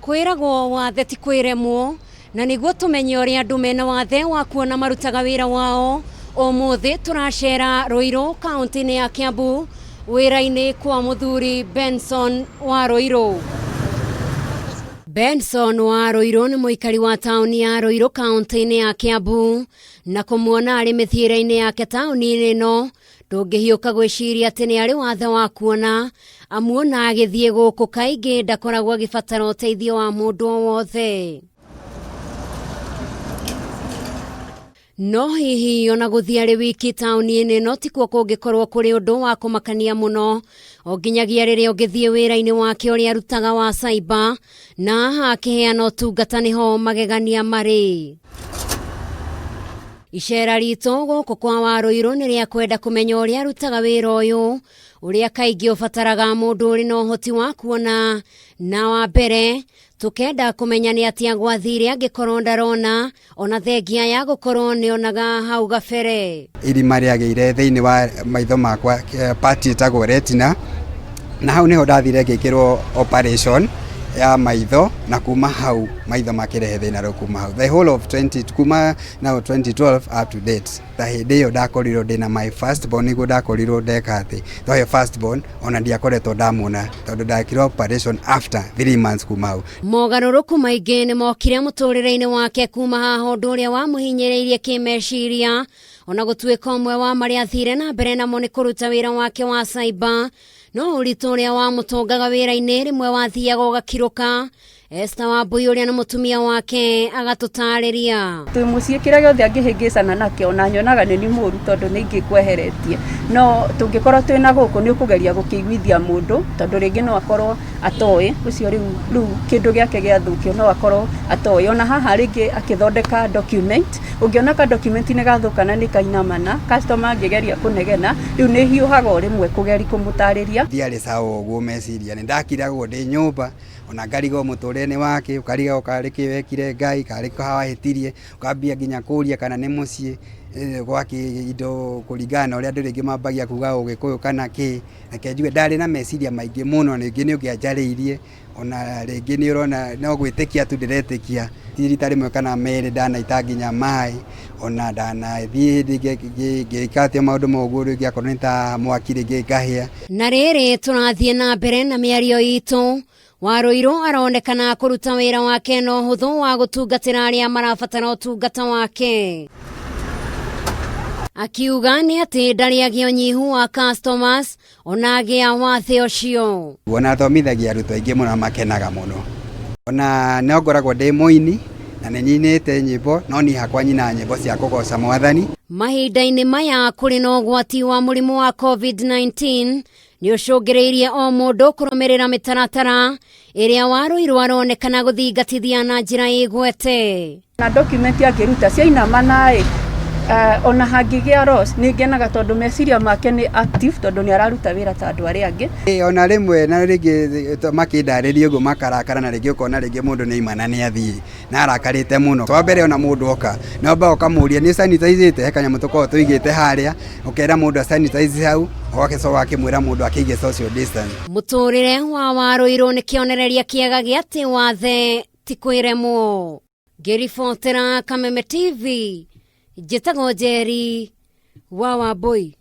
Kwiragwo wathe ti kwiremwo na niguo tumenye uria andu mena wathe wa kuona marutaga wira wao. Umuthi turacera Ruiru kaunti-ini ya Kiambu wira-ini kwa muthuri Benson wa Ruiru. Benson wa Ruiru ni muikari wa tauni ya Ruiru kaunti-ini ya Kiambu, na kumuona ari mithiire-ini yake tauni-ini ino ndungihiuka gwiciria ati ni ari wathe wa kuona, amuona agithie guku kaingi ndakoragwo agibatara uteithio wa mundu o wothe. No hihi ona guthie ari wiki tauni-ini ino tikuo kungikorwo kuri undu wa kumakania muno, o nginyagia riria ungithie wira-ini wake uria arutaga wa cyber na akiheana utungata niho magegania mari. Icera ritu guku kwa wa Ruiru ni ria kwenda kumenya uria arutaga wira uyu uria kaingi ubataraga mundu uri na uhoti wa kuona, na wa mbere tukenda kumenya ni atia gwathire angikorwo ndarona ona thengia ya gukorwo ni onaga hau gabere. Irima riagire thiini wa maitho makwa pati itagwo retina, na hau niho ndathire ngikirwo operation ya maitho, na kuma hau maitho makirehe thina ro kuma hau the whole of 2012 up to date. The hindi iyo ndakorirwo ndina my first born niguo ndakorirwo ndekate though first born ona ndiakoretwo ndamona tondu ndakirwo operation after 3 months kuma hau. Mogaruruku maingi ni mokire muturire-ini wake kuma haha undu uria wamuhinyiriirie kimeciria, ona gutuika umwe wa maria athire na mbere namo ni kuruta wira wake wa cyber, no uritu uria wamutongaga wira-ini rimwe wathiaga ugakiruka. Esther Wambui uria ni mutumia wake agatutariria. Twi mucii kira giothe angihingicana nakio na nyonaga ni muru tondu ni ingikweheretie, no tungikorwo twina guku ni ukugeria gukiguithia mundu tondu ringi no akorwo atoi ucio riu kindu giake giathukio no akorwo atoi. Ona haha ringi akithondeka document, ungiona ka document ni gathukana ni kainamana, customer angigeria kunegena riu ni hiuhaga rimwe kugeri kumutariria. Ndiari sawa uguo meciria ni ndakiragwo ndi nyumba ona ngarigo muturene wake ukariga ukariki wekire Ngai kariko hawahitirie ukambia nginya kuria kana ni mucii gwaki indo kuringana uria andu ringi mambagia kuga ugikuyu kana ki, reke njuge ndari na meciria maingi muno, ringi ni ungianjariirie ona ringi ni urona no gwitikia tu ndiretikia rita rimwe kana meri ndanaita nginya mai ona ndanathie ngikatio maundu moguo ringi akorwo ni ta mwaki ringi ngahia. Na riri turathie na mbere na miario itu. Wa Ruiru aronekana kuruta wira wake no huthu wa gutungatira aria marabatara utungata wake, akiuga ni ati ndariagia unyihu wa customers ona agia wathe ucio. Wona thomithagia arutwo aingi muno makenaga muno, ona no ngoragwo ndi muini na ni nyinite nyimbo no ni hakwa nyina nyimbo cia kugoca Mwathani. Mahinda-ini maya kuri na ugwati wa murimu wa COVID-19 ni ucungireirie o mundu kurumirira mitaratara iria wa Ruiru aronekana guthingatithia na njira igwete. Na document angiruta ciainamana ona hangigia loss ni ngenaga tondu meciria make ni active tondu ni araruta wira ta andu aria angi. Ona rimwe na ringi makindariria uguo makarakara na ringi ukona ringi mundu ni imana ni athii na arakarite muno. Twa mbere ona mundu oka no ba ukamuria ni sanitizite he kanyamu tuko tuigite haria ukera mundu sanitize hau ugagicoka akimwira mundu akige social distance. Muturire wa Ruiru ni kionereria kiega gia ati wathe ti kwiremwo. Ngiribotera Kameme TV, njitagwo Njeri wa Wambui.